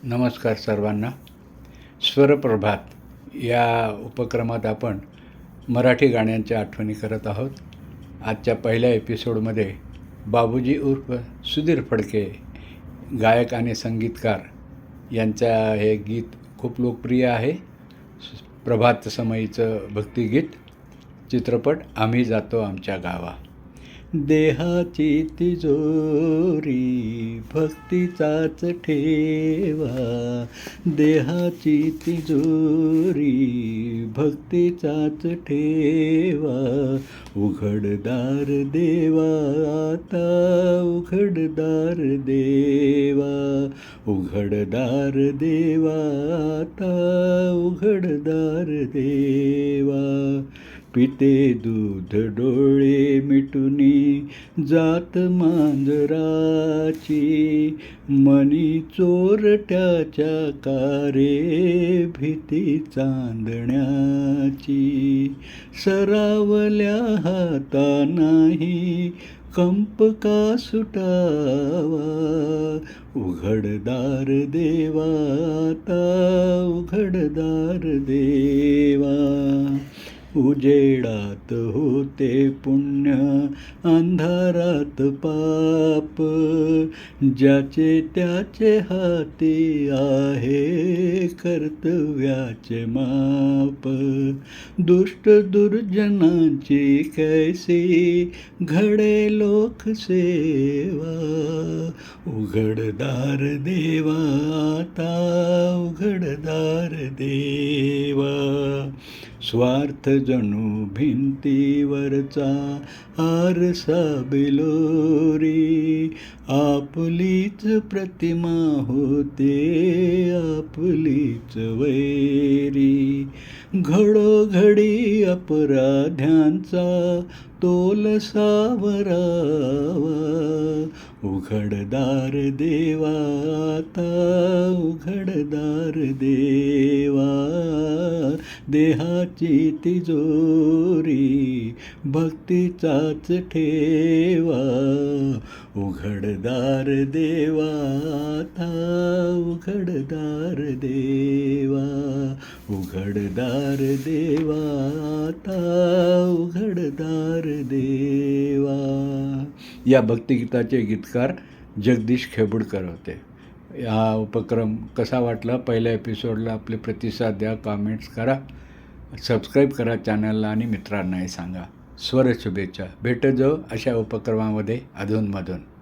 नमस्कार सर्वांना. स्वरप्रभात या उपक्रमात आपण मराठी गाण्यांच्या आठवणी करत आहोत. आजच्या पहिल्या एपिसोडमध्ये बाबूजी उर्फ सुधीर फडके गायक आणि संगीतकार यांचा हे गीत खूप लोकप्रिय आहे. प्रभात समयीचं भक्तिगीत. चित्रपट आम्ही जातो आमच्या गावा. देहाची तिजोरी भक्तीचाच ठेवा, देहाची तिजोरी भक्तीचाच ठेवा. उघडदार देवा आता उघडदार देवा, उघडदार देवा आता उघडदार देवा. पिते दूध डोळे मिटुनी जात मांजराची, मनी चोरट्याच्या कारे भीती चांदण्याची. सरावल्या हातानाही कंप का सुटावा, उघडदार देवा आता उघडदार देवा. उजेडात होते पुण्य अंधारात पाप, ज्याचे त्याचे हाती आहे कर्तव्याचे माप. दुष्ट दुर्जनांची कैसी घडे लोकसेवा, उघडदार देवा आता उघडदार देवा. स्वार्थ जणू भिंतीवरचा आरसा बिलोरी, आपलीच प्रतिमा होते आपलीच वैरी. घडोघडी अपराध्यांचा तोल सावरावा, उघडदार देवा आता उघडदार देवा. देहाची तिजोरी भक्तीचाच ठेवा, उघडदार देवा आता उघडदार देवा, उघडदार देवा आता उघडदार देवा. या भक्तिगीताचे गीतकार जगदीश खेबुडकर होते. हा उपक्रम कसा वाटला पहिल्या एपिसोडला आपले प्रतिसाद द्या, कॉमेंट्स करा, सबस्क्राईब करा चॅनलला आणि मित्रांनाही सांगा. स्वर शुभेच्छा. भेटत जाऊ अशा उपक्रमामध्ये अधूनमधून.